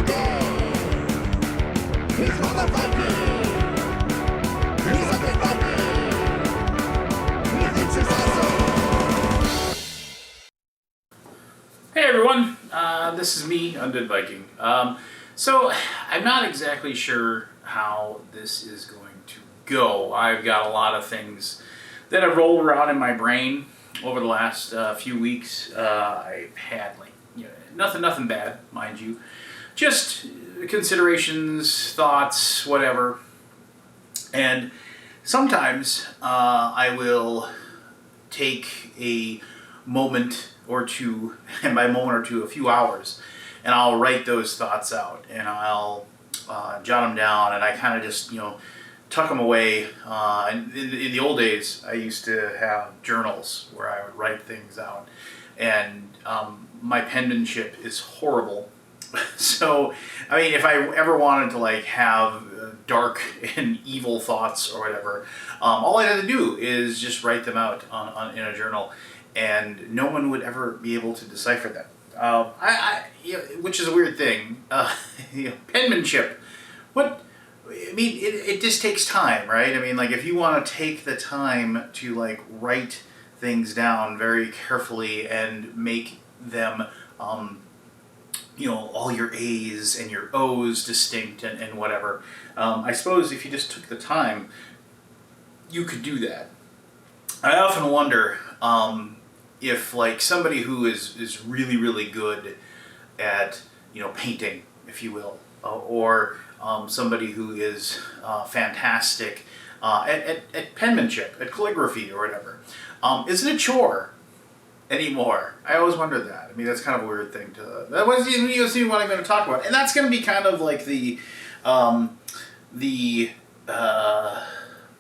Hey everyone, this is me, Undead Viking. So I'm not exactly sure how this is going to go. I've got a lot of things that have rolled around in my brain over the last few weeks. I've had nothing bad, mind you, just considerations, thoughts, whatever. And sometimes I will take a moment or two, and by moment or two, a few hours, and I'll write those thoughts out, and I'll jot them down, and I kind of just, tuck them away. And in the old days, I used to have journals where I would write things out, and my penmanship is horrible. So, I mean, if I ever wanted to have dark and evil thoughts or whatever, all I had to do is just write them out in a journal, and no one would ever be able to decipher that. Which is a weird thing. Penmanship. What? I mean, it just takes time, right? I mean, if you want to take the time to write things down very carefully and make them, all your A's and your O's distinct and whatever. I suppose if you just took the time, you could do that. I often wonder if somebody who is really, really good at, painting, if you will, or somebody who is fantastic at penmanship, at calligraphy or whatever, is it a chore anymore? I always wondered that. I mean, that's kind of a weird thing to... That was even what I'm going to talk about. And that's going to be kind of the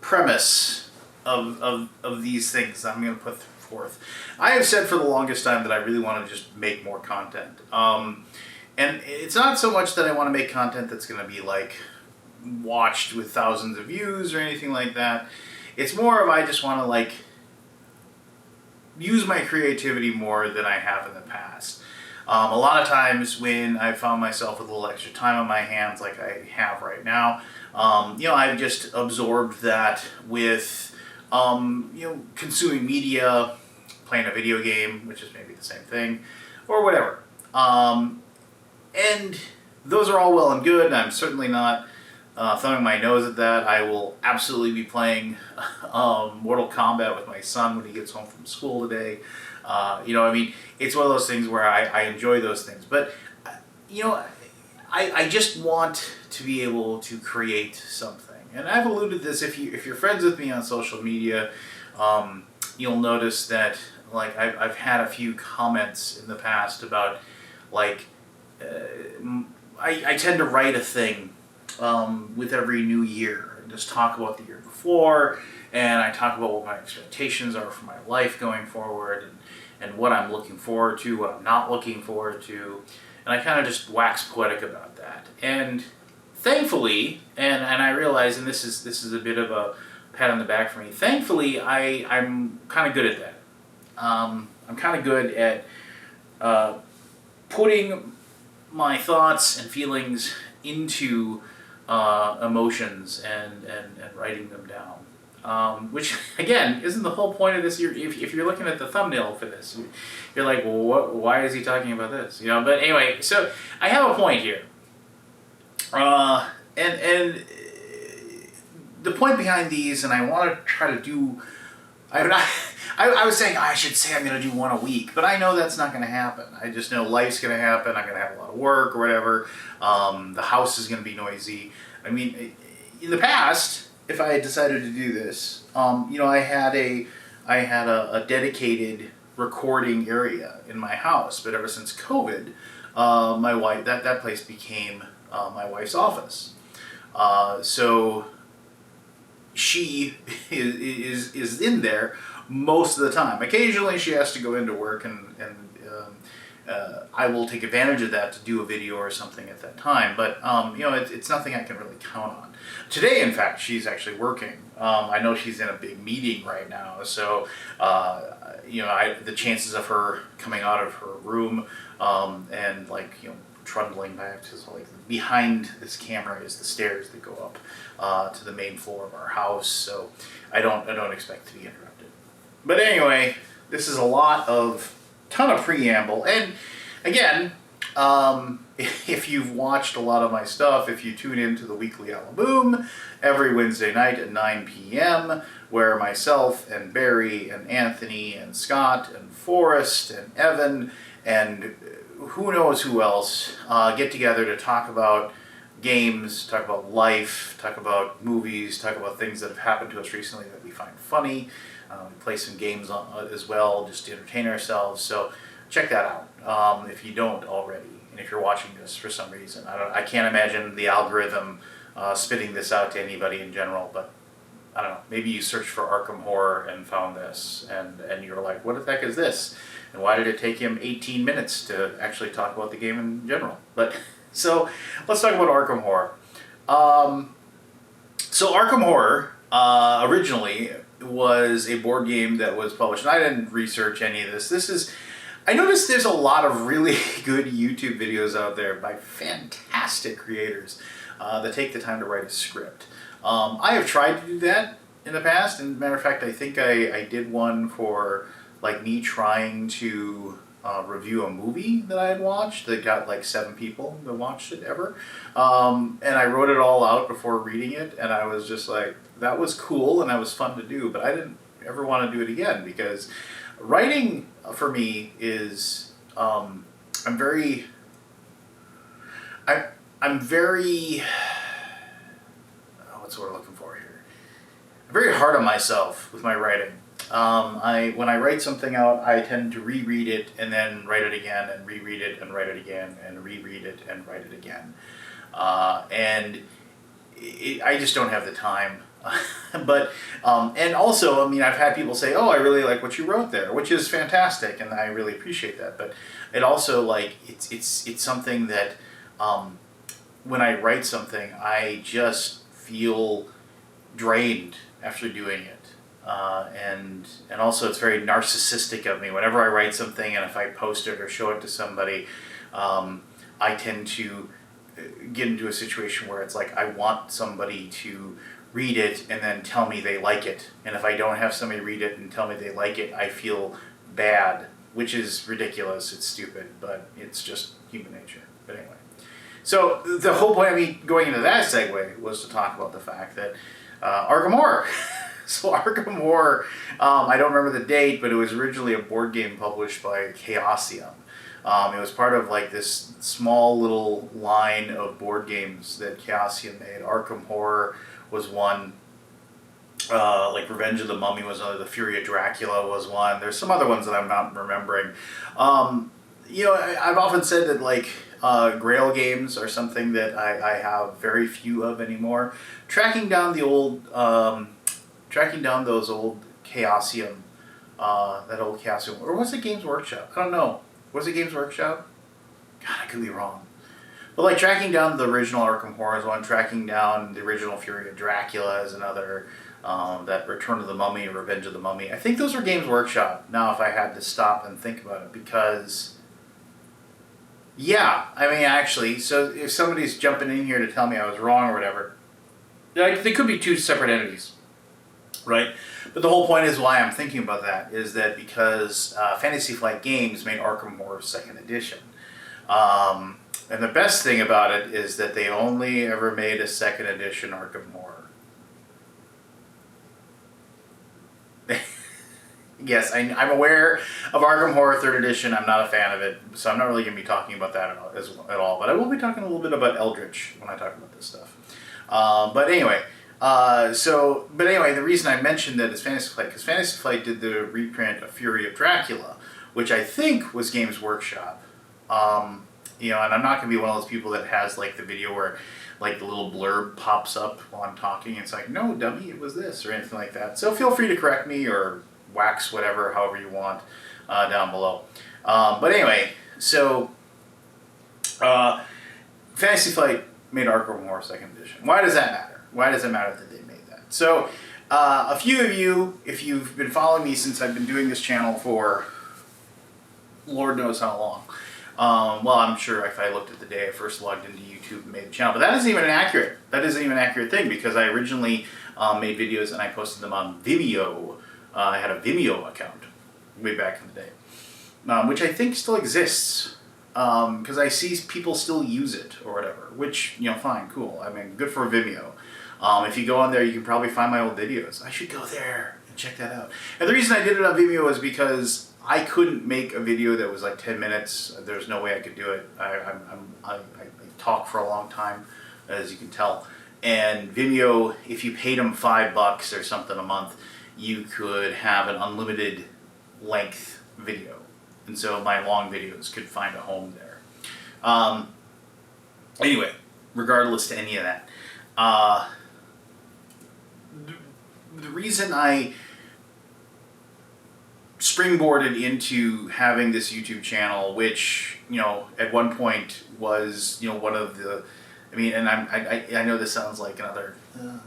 premise of these things I'm going to put forth. I have said for the longest time that I really want to just make more content. And it's not so much that I want to make content that's going to be watched with thousands of views or anything like that. It's more of I just want to use my creativity more than I have in the past. A lot of times when I found myself with a little extra time on my hands like I have right now, I've just absorbed that with consuming media, playing a video game, which is maybe the same thing, or whatever. And those are all well and good. I'm certainly not thumbing my nose at that. I will absolutely be playing Mortal Kombat with my son when he gets home from school today. It's one of those things where I enjoy those things. But, I just want to be able to create something. And I've alluded to this, if you're friends with me on social media, you'll notice that I've had a few comments in the past about I tend to write a thing with every new year and just talk about the year before, and I talk about what my expectations are for my life going forward, and what I'm looking forward to, what I'm not looking forward to, and I kind of just wax poetic about that. And thankfully, and I realize, and this is a bit of a pat on the back for me, thankfully I'm kind of good at that. I'm kind of good at putting my thoughts and feelings into emotions and writing them down. Which, again, isn't the whole point of this. If you're looking at the thumbnail for this, you're like, well, why is he talking about this? But anyway, so I have a point here. And the point behind these, and I want to try to do... I was saying I should say I'm going to do one a week, but I know that's not going to happen. I just know life's going to happen. I'm going to have a lot of work or whatever. The house is going to be noisy. I mean, in the past, if I had decided to do this, I had a dedicated recording area in my house. But ever since COVID, my wife that place became my wife's office. So she is in there most of the time. Occasionally she has to go into work, and I will take advantage of that to do a video or something at that time. But it's nothing I can really count on. Today, in fact, she's actually working. I know she's in a big meeting right now, so the chances of her coming out of her room and trundling back to behind this camera is the stairs that go up to the main floor of our house. So I don't expect to be interrupted. But anyway, this is a ton of preamble. And again, if you've watched a lot of my stuff, if you tune into the weekly Alaboom every Wednesday night at 9 p.m., where myself and Barry and Anthony and Scott and Forrest and Evan and who knows who else get together to talk about games, talk about life, talk about movies, talk about things that have happened to us recently that we find funny. We play some games as well just to entertain ourselves. So check that out if you don't already. And if you're watching this for some reason. I can't imagine the algorithm spitting this out to anybody in general, but I don't know, maybe you searched for Arkham Horror and found this, and you're like, what the heck is this? And why did it take him 18 minutes to actually talk about the game in general? But so let's talk about Arkham Horror. So Arkham Horror originally was a board game that was published, and I didn't research any of this. I noticed there's a lot of really good YouTube videos out there by fantastic creators that take the time to write a script. I have tried to do that in the past, and matter of fact, I think I did one for like me trying to review a movie that I had watched that got like 7 people that watched it ever. And I wrote it all out before reading it, and I was just like, that was cool and that was fun to do, but I didn't ever want to do it again because writing for me is, I'm very, what's the word I'm looking for here? I'm very hard on myself with my writing. When I write something out, I tend to reread it and then write it again and reread it and write it again and reread it and write it again. I just don't have the time. But, and also, I mean, I've had people say, oh, I really like what you wrote there, which is fantastic, and I really appreciate that. But it also, like, it's something that, when I write something, I just feel drained after doing it. And also it's very narcissistic of me. Whenever I write something and if I post it or show it to somebody, I tend to get into a situation where it's like I want somebody to read it and then tell me they like it. And if I don't have somebody read it and tell me they like it, I feel bad, which is ridiculous. It's stupid, but it's just human nature. But anyway. So the whole point of me going into that segue was to talk about the fact that Arkham Horror. So Arkham Horror, I don't remember the date, but it was originally a board game published by Chaosium. It was part of like this small little line of board games that Chaosium made. Arkham Horror was one. Like Revenge of the Mummy was another. The Fury of Dracula was one. There's some other ones that I'm not remembering. I've often said that like Grail games are something that I have very few of anymore. Tracking down those old Chaosium, or was it Games Workshop? I don't know. Was it Games Workshop? God, I could be wrong. But like tracking down the original Arkham Horror is one, tracking down the original Fury of Dracula is another, that Return of the Mummy and Revenge of the Mummy. I think those were Games Workshop, now if I had to stop and think about it, because, yeah, I mean actually, so if somebody's jumping in here to tell me I was wrong or whatever, they could be 2 separate entities. Right? But the whole point is why I'm thinking about that is that because Fantasy Flight Games made Arkham Horror 2nd Edition. And the best thing about it is that they only ever made a 2nd Edition Arkham Horror. Yes, I'm aware of Arkham Horror 3rd Edition. I'm not a fan of it, so I'm not really going to be talking about that at all. But I will be talking a little bit about Eldritch when I talk about this stuff. But anyway... the reason I mentioned that is Fantasy Flight, because Fantasy Flight did the reprint of Fury of Dracula, which I think was Games Workshop. And I'm not going to be one of those people that has like the video where like the little blurb pops up while I'm talking. It's like, no, dummy, it was this, or anything like that. So feel free to correct me or wax whatever, however you want, down below. But anyway, so Fantasy Flight made Arkham Horror 2nd Edition. Why does that matter? Why does it matter that they made that? So, a few of you, if you've been following me since I've been doing this channel for Lord knows how long, Well, I'm sure if I looked at the day I first logged into YouTube and made the channel, but that isn't even accurate. That isn't even an accurate thing because I originally made videos and I posted them on Vimeo. I had a Vimeo account way back in the day, which I think still exists because I see people still use it or whatever. Which, you know, fine, cool. I mean, good for Vimeo. If you go on there, you can probably find my old videos. I should go there and check that out. And the reason I did it on Vimeo is because I couldn't make a video that was like 10 minutes. There's no way I could do it. I talk for a long time, as you can tell. And Vimeo, if you paid them $5 or something a month, you could have an unlimited length video. And so my long videos could find a home there. Anyway, regardless to any of that, the reason I springboarded into having this YouTube channel, which, you know, at one point was, you know, one of the, I mean, and I know this sounds like another, you know,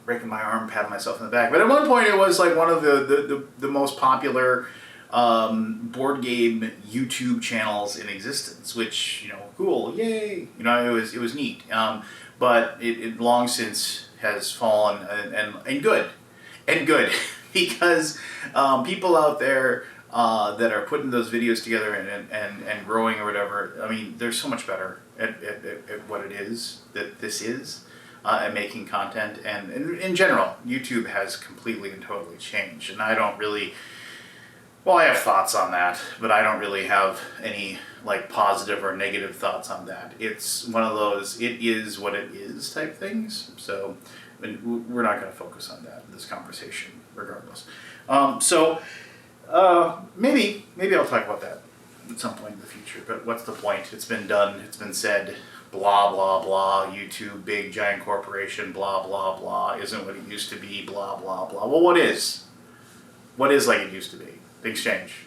breaking my arm, patting myself in the back, but at one point it was like one of the most popular board game YouTube channels in existence, which, you know, cool, yay, you know, it was neat, but it long since has fallen, and good. Because people out there that are putting those videos together and growing or whatever, I mean, they're so much better at what it is that this is, at making content. And in general, YouTube has completely and totally changed. And I don't really, well, I have thoughts on that, but I don't really have any like positive or negative thoughts on that. It's one of those, it is what it is type things. So we're not going to focus on that in this conversation, regardless. Maybe I'll talk about that at some point in the future. But what's the point? It's been done. It's been said. Blah blah blah. YouTube, big giant corporation. Blah blah blah. Isn't what it used to be. Blah blah blah. Well, what is? What is like it used to be? Things change.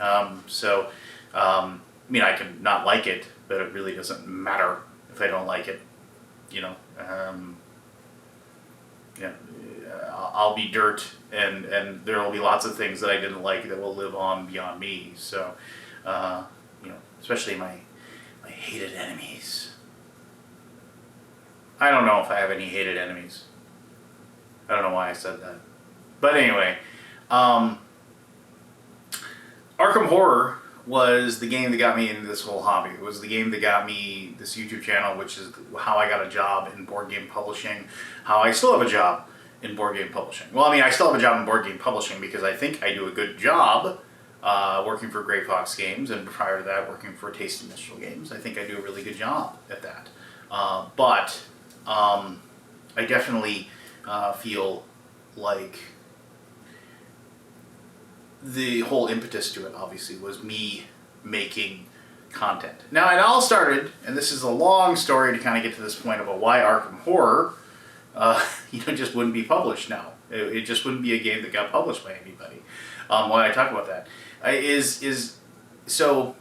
I mean, I can not like it, but it really doesn't matter if I don't like it. You know. Yeah, I'll be dirt, and there will be lots of things that I didn't like that will live on beyond me. So, you know, especially my hated enemies. I don't know if I have any hated enemies. I don't know why I said that. But anyway, Arkham Horror was the game that got me into this whole hobby. It was the game that got me this YouTube channel, which is how I got a job in board game publishing, how I still have a job in board game publishing. Well, I mean, I still have a job in board game publishing because I think I do a good job working for Grey Fox Games, and prior to that, working for Tasty Minstrel Games. I think I do a really good job at that. But I definitely feel like the whole impetus to it, obviously, was me making content. Now, it all started, and this is a long story to kind of get to this point about why Arkham Horror, you know, just wouldn't be published now. It just wouldn't be a game that got published by anybody. Why I talk about that so,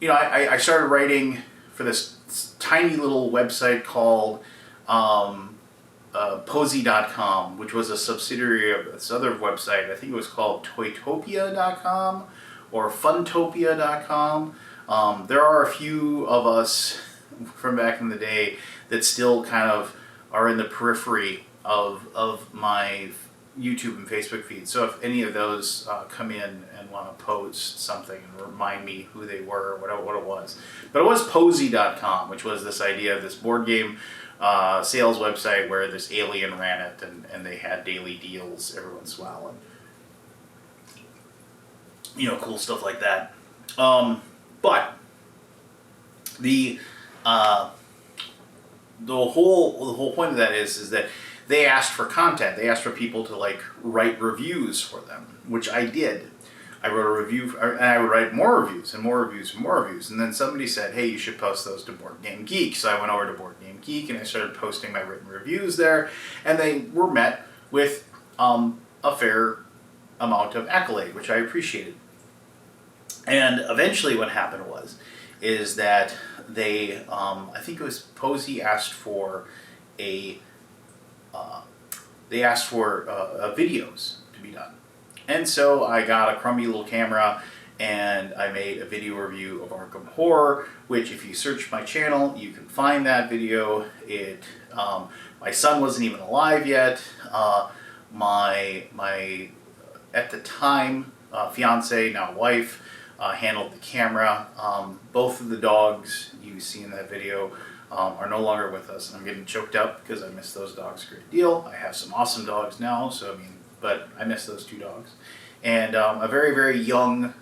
you know, I started writing for this tiny little website called Posy.com, which was a subsidiary of this other website. I think it was called Toytopia.com or Funtopia.com. There are a few of us from back in the day that still kind of are in the periphery of my YouTube and Facebook feed. So if any of those come in and want to post something and remind me who they were, what it was. But it was Posy.com, which was this idea of this board game sales website where this alien ran it, and they had daily deals every once in a while, and, you know, cool stuff like that. But the whole point of that is that they asked for content. They asked for people to like write reviews for them, which I did. I wrote a review, and I would write more reviews and more reviews and more reviews. And then somebody said, hey, you should post those to Board Game Geek. So I went over to Board Game Geek and I started posting my written reviews there. And they were met with a fair amount of accolade, which I appreciated. And eventually what happened is that they, I think it was Posy asked for videos to be done. And so I got a crummy little camera and I made a video review of Arkham Horror, which if you search my channel, you can find that video. My son wasn't even alive yet. My at the time fiance, now wife, handled the camera. Both of the dogs you see in that video are no longer with us, and I'm getting choked up because I miss those dogs a great deal. I have some awesome dogs now, so but I miss those 2 dogs. And a very, very young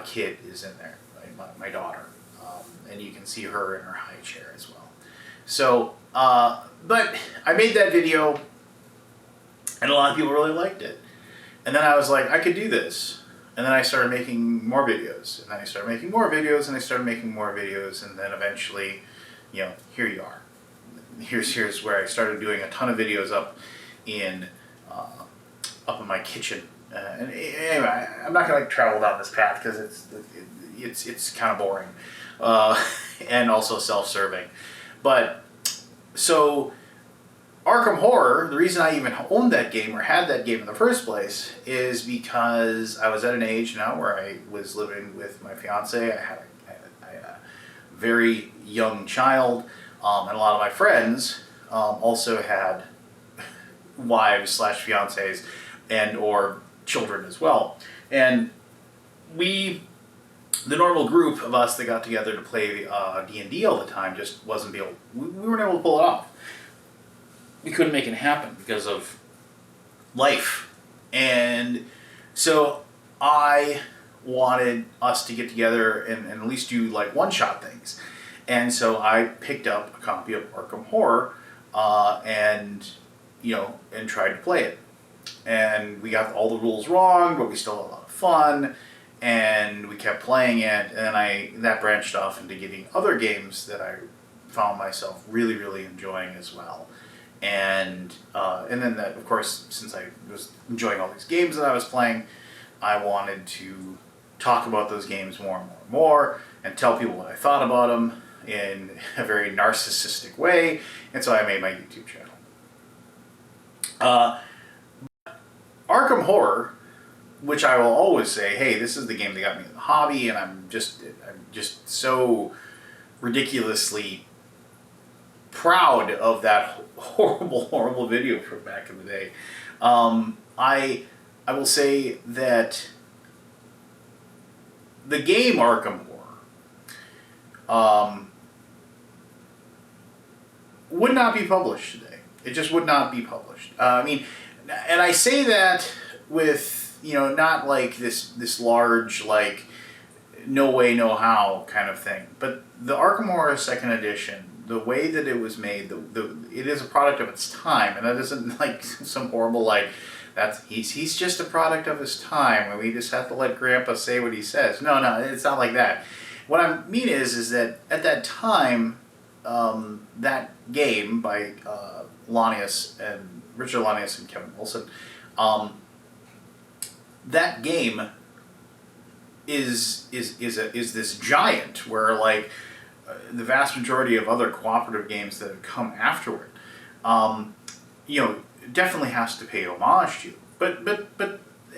kid is in there, right? My daughter, and you can see her in her high chair as well. So, but I made that video, and a lot of people really liked it. And then I was like, I could do this. And then I started making more videos, and then I started making more videos, and I started making more videos, and then eventually, here you are. Here's where I started doing a ton of videos up in my kitchen. And anyway, I'm not gonna travel down this path because it's kind of boring, and also self-serving. But so Arkham Horror, the reason I even owned that game or had that game in the first place is because I was at an age now where I was living with my fiance. I had a very young child, and a lot of my friends also had wives / fiancés and or children as well. And the normal group of us that got together to play D&D all the time just wasn't we weren't able to pull it off. We couldn't make it happen because of life. And so I wanted us to get together and at least do like one-shot things. And so I picked up a copy of Arkham Horror and tried to play it. And we got all the rules wrong, but we still had a lot of fun. And we kept playing it, and that branched off into getting other games that I found myself really, really enjoying as well. And then that, of course, since I was enjoying all these games that I was playing, I wanted to talk about those games more and more and more, and tell people what I thought about them in a very narcissistic way, and so I made my YouTube channel. Arkham Horror, which I will always say, hey, this is the game that got me in the hobby, and I'm just so ridiculously proud of that horrible video from back in the day. I will say that the game Arkham Horror would not be published today. It just would not be published. And I say that with, not like this large, like, no way, no how kind of thing. But the Arkham Horror 2nd Edition, the way that it was made, it is a product of its time, and that isn't like some horrible, like, he's just a product of his time, and we just have to let Grandpa say what he says. No, it's not like that. What I mean is that at that time, that game by Richard Lanius and Kevin Wilson, that game is this giant where, like, the vast majority of other cooperative games that have come afterward, definitely has to pay homage to.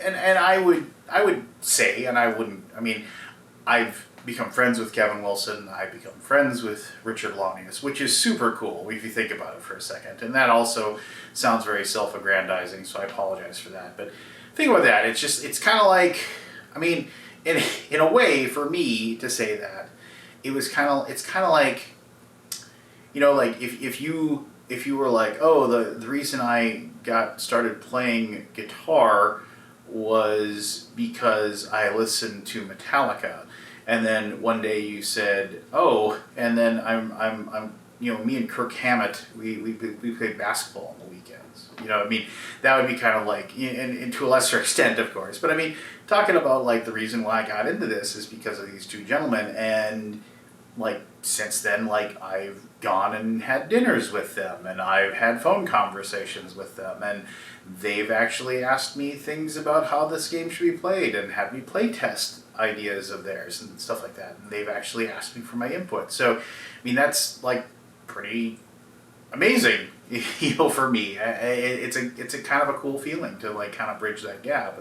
And I would say, and I've become friends with Kevin Wilson, I've become friends with Richard Lanius, which is super cool if you think about it for a second. And that also sounds very self-aggrandizing, so I apologize for that. But think about that. It's kind of like, in a way, for me to say that, it's kind of like, like if you were like, oh, the reason I got started playing guitar was because I listened to Metallica, and then one day you said, oh, and then I'm me and Kirk Hammett, we played basketball on the weekends. That would be kind of like, and to a lesser extent, of course, but talking about like the reason why I got into this is because of these 2 gentlemen, and like since then, like I've gone and had dinners with them, and I've had phone conversations with them, and they've actually asked me things about how this game should be played and had me play test ideas of theirs and stuff like that, and they've actually asked me for my input. So that's like pretty amazing. For me, it's a kind of a cool feeling to like kind of bridge that gap,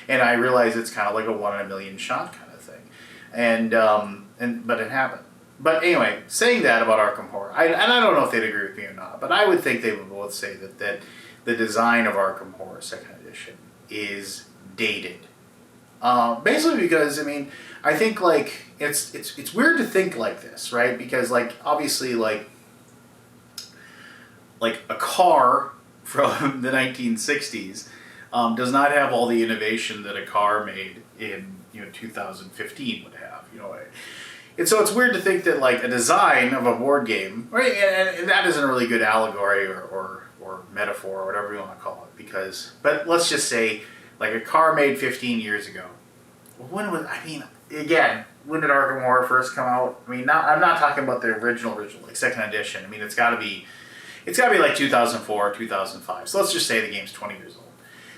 and I realize it's kind of like a 1 in a million shot kind of thing, but it happened. But anyway, saying that about Arkham Horror, and I don't know if they'd agree with me or not, but I would think they would both say that the design of Arkham Horror Second Edition is dated. Basically because, I mean, I think like it's weird to think like this, right? Because like obviously like a car from the 1960s does not have all the innovation that a car made in 2015 would have, and so it's weird to think that like a design of a board game, right? And that isn't a really good allegory or metaphor or whatever you want to call it, but let's just say like a car made 15 years ago. When did Arkham Horror first come out? I mean, I'm not talking about the original like second edition. I mean, it's got to be like 2004, 2005. So let's just say the game's 20 years old.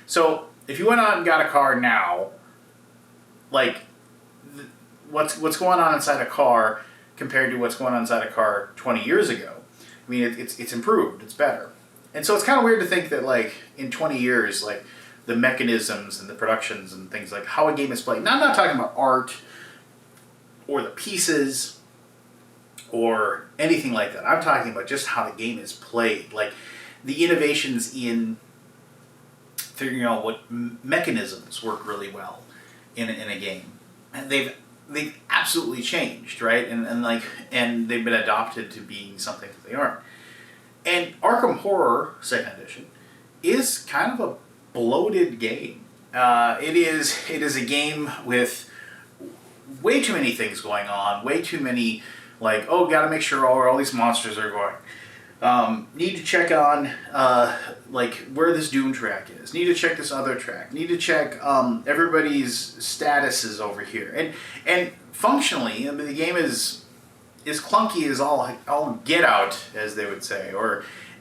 So if you went out and got a car now, like what's going on inside a car compared to what's going on inside a car 20 years ago? I mean, it's improved. It's better. And so it's kind of weird to think that like in 20 years, like the mechanisms and the productions and things like how a game is played. Now, I'm not talking about art or the pieces or anything like that. I'm talking about just how the game is played, like the innovations in figuring out what mechanisms work really well in a game, and they've absolutely changed, right? And they've been adopted to being something that they aren't. And Arkham Horror Second Edition is kind of a bloated game. It is a game with way too many things going on, way too many, like, oh, gotta make sure all these monsters are going. Need to check on, like, where this Doom track is. Need to check this other track. Need to check everybody's statuses over here. And functionally, I mean, the game is clunky as all get out, as they would say.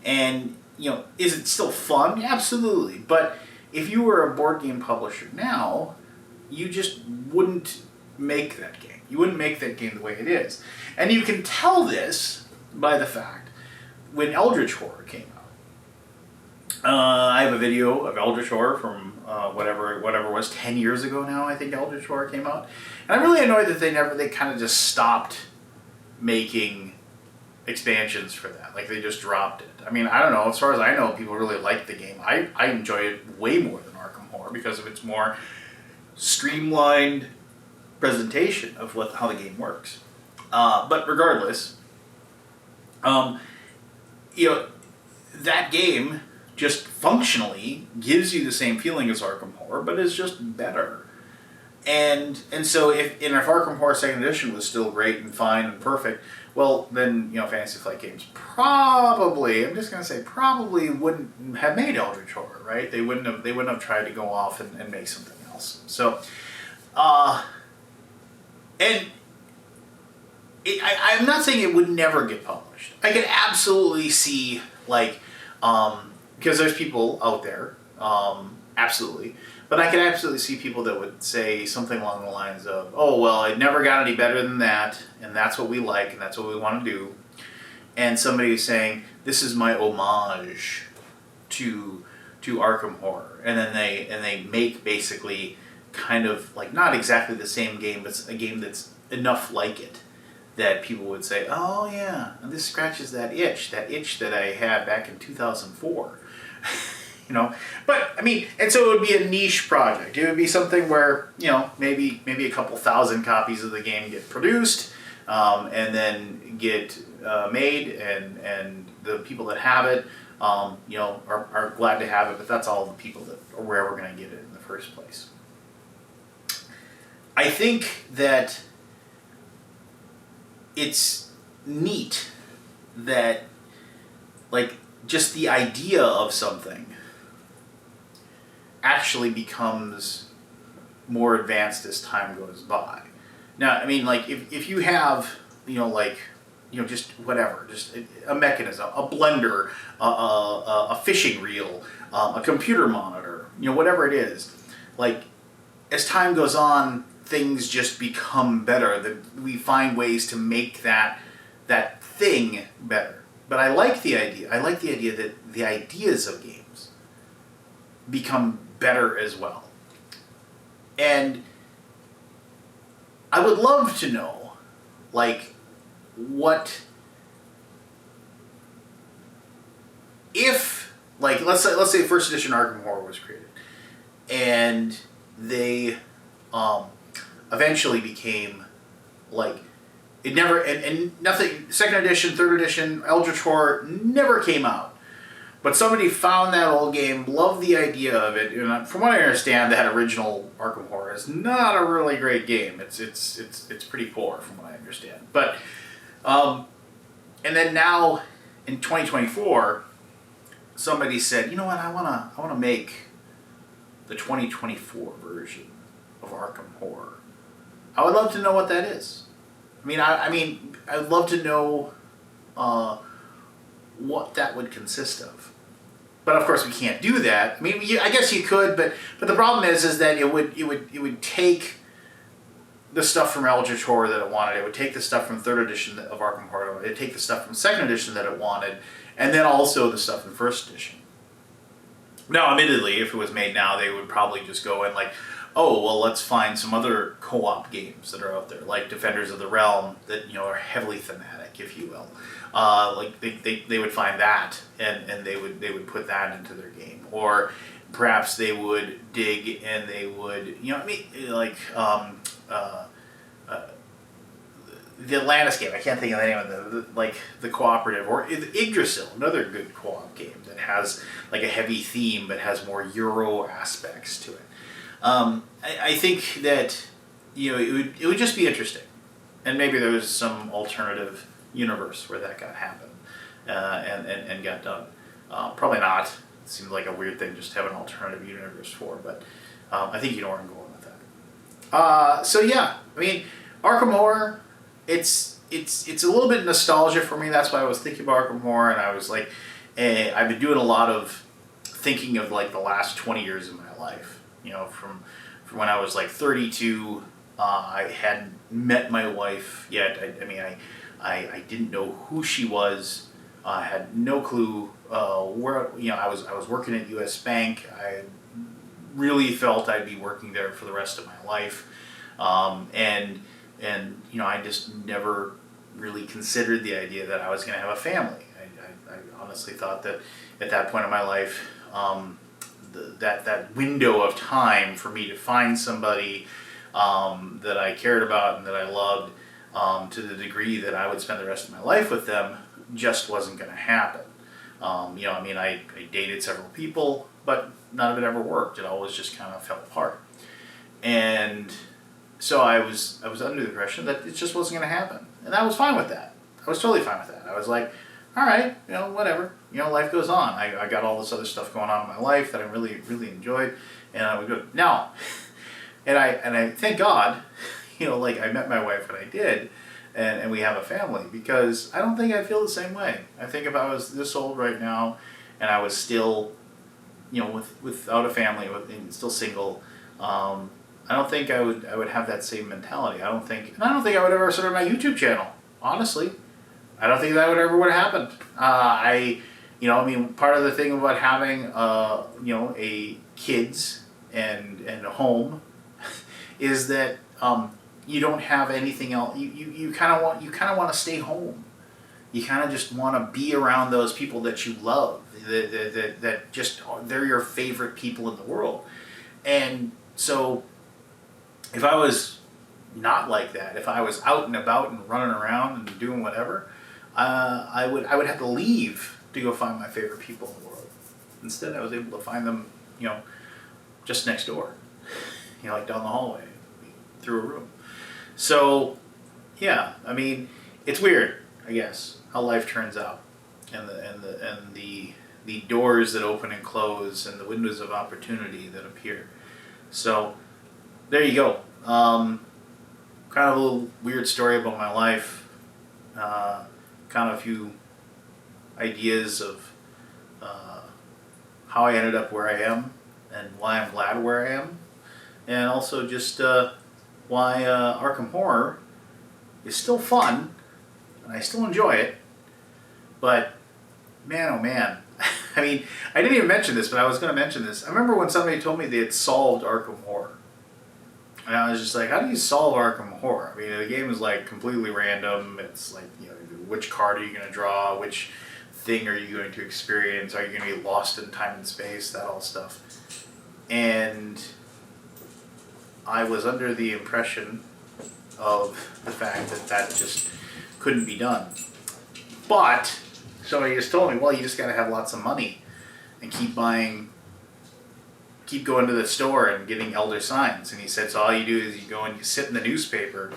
Is it still fun? Absolutely. But if you were a board game publisher now, you just wouldn't make that game. You wouldn't make that game the way it is. And you can tell this by the fact when Eldritch Horror came out. I have a video of Eldritch Horror from whatever it was, 10 years ago now, I think Eldritch Horror came out. And I'm really annoyed that they kind of just stopped making expansions for that. Like, they just dropped it. I mean, I don't know. As far as I know, people really like the game. I enjoy it way more than Arkham Horror because of its more streamlined presentation of how the game works. But regardless, that game just functionally gives you the same feeling as Arkham Horror, but is just better. And so if Arkham Horror Second Edition was still great and fine and perfect, well, then, Fantasy Flight Games probably wouldn't have made Eldritch Horror, right? They wouldn't have tried to go off and make something else. So, I'm not saying it would never get published. I could absolutely see, like, because there's people out there, absolutely. But I could absolutely see people that would say something along the lines of, oh, well, it never got any better than that, and that's what we like, and that's what we want to do. And somebody who's saying, this is my homage to Arkham Horror. And then they make basically kind of, like, not exactly the same game, but a game that's enough like it that people would say, oh, yeah, and this scratches that itch that I had back in 2004. But I mean, and so it would be a niche project. It would be something where, maybe a couple thousand copies of the game get produced, and then get made, and the people that have it, are glad to have it. But that's all the people that are where we're going to get it in the first place. I think that it's neat that, like, just the idea of something actually becomes more advanced as time goes by. Now, I mean, like, if you have, just whatever, just a mechanism, a blender, a fishing reel, a computer monitor, whatever it is, like, as time goes on, things just become better. That we find ways to make that thing better. but I like the idea. I like the idea that the ideas of games become better as well. And I would love to know, like, what if, like, let's say first edition Arkham Horror was created, and they eventually became like it never and nothing. Second edition, third edition, Eldritch Horror never came out. But somebody found that old game, loved the idea of it, and from what I understand, that original Arkham Horror is not a really great game. It's pretty poor, from what I understand. But and then now in 2024, somebody said, you know what, I wanna make the 2024 version of Arkham Horror. I would love to know what that is. I mean, I'd love to know what that would consist of. But of course, we can't do that. I mean, I guess you could, but the problem is that it would take the stuff from Eldritch Horror that it wanted. It would take the stuff from third edition of Arkham Horror. It would take the stuff from second edition that it wanted, and then also the stuff in first edition. Now, admittedly, if it was made now, they would probably just go and like, oh, well, let's find some other co-op games that are out there, like Defenders of the Realm, that are heavily thematic, if you will. Like they would find that and they would put that into their game, or perhaps they would dig and they would the Atlantis game. I can't think of the name of the cooperative, or Yggdrasil, another good co-op game that has like a heavy theme but has more Euro aspects to it. I think that it would just be interesting, and maybe there was some alternative universe where that got happen and got done. Probably not. It seems like a weird thing just to have an alternative universe for, but I think you know where I'm going with that. So yeah, I mean, Arkham Horror, it's a little bit nostalgia for me. That's why I was thinking about Arkham Horror, and I was like, I've been doing a lot of thinking of like the last 20 years of my life. From when I was like 32, I hadn't met my wife yet. I didn't know who she was. I had no clue where. I was working at U.S. Bank. I really felt I'd be working there for the rest of my life, and I just never really considered the idea that I was going to have a family. I honestly thought that at that point in my life. That window of time for me to find somebody that I cared about and that I loved to the degree that I would spend the rest of my life with them just wasn't going to happen. I dated several people, but none of it ever worked. It always just kind of fell apart. And so I was under the impression that it just wasn't going to happen. And I was fine with that. I was totally fine with that. I was like, all right, whatever. Life goes on. I got all this other stuff going on in my life that I really, really enjoyed, and I would go now. And I thank God, I met my wife when I did, and we have a family, because I don't think I'd feel the same way. I think if I was this old right now, and I was still, without a family, and still single, I don't think I would have that same mentality. I don't think I would ever start my YouTube channel. Honestly. I don't think that would have happened. Part of the thing about having, a kids and a home, is that you don't have anything else. You kind of want to stay home. You kind of just want to be around those people that you love. That just they're your favorite people in the world. And so, if I was not like that, if I was out and about and running around and doing whatever. I would have to leave to go find my favorite people in the world. Instead, I was able to find them, just next door, like down the hallway, through a room. So, yeah, it's weird, I guess, how life turns out, and the doors that open and close, and the windows of opportunity that appear. So, there you go. Kind of a little weird story about my life. Kind of a few ideas of how I ended up where I am and why I'm glad where I am, and also just why Arkham Horror is still fun and I still enjoy it, but man, oh man. I mean, I didn't even mention this, but I was going to mention this. I remember when somebody told me they had solved Arkham Horror. And I was just like, how do you solve Arkham Horror? I mean, the game is like completely random. It's like, you know, which card are you going to draw? Which thing are you going to experience? Are you going to be lost in time and space? That all stuff. And I was under the impression of the fact that that just couldn't be done. But somebody just told me, well, you just got to have lots of money and keep going to the store and getting elder signs. And he said, so all you do is you go and you sit in the newspaper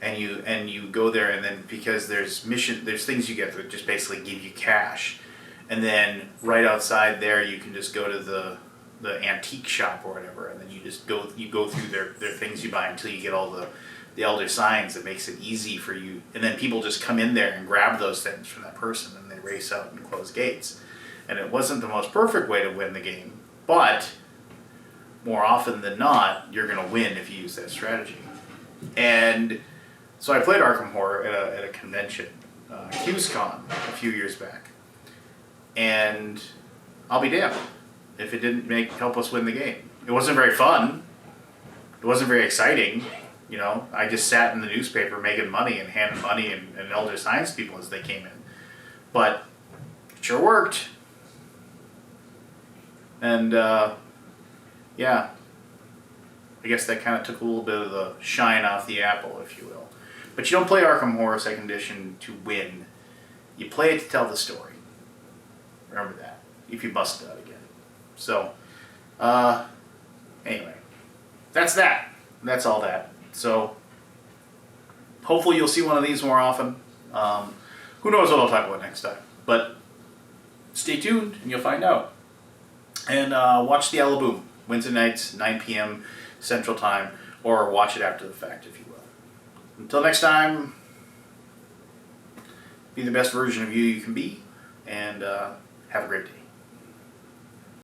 and you go there, and then because there's things you get that just basically give you cash. And then right outside there you can just go to the antique shop or whatever, and then you go through their things you buy until you get all the elder signs. That makes it easy for you, and then people just come in there and grab those things from that person, and they race out and close gates. And it wasn't the most perfect way to win the game, but more often than not, you're going to win if you use that strategy. And so I played Arkham Horror at a convention, QsCon, a few years back, and I'll be damned if it didn't help us win the game. It wasn't very fun. It wasn't very exciting. You know, I just sat in the newspaper making money and handing money and elder signs to people as they came in. But it sure worked. And yeah, I guess that kind of took a little bit of the shine off the apple, if you will. But you don't play Arkham Horror 2nd Edition to win. You play it to tell the story. Remember that, if you bust it out again. So, anyway, that's that. That's all that. So, hopefully you'll see one of these more often. Who knows what I'll talk about next time. But stay tuned and you'll find out. And watch the Alaboom, Wednesday nights, 9 p.m. Central Time, or watch it after the fact, if you will. Until next time, be the best version of you can be, and have a great day.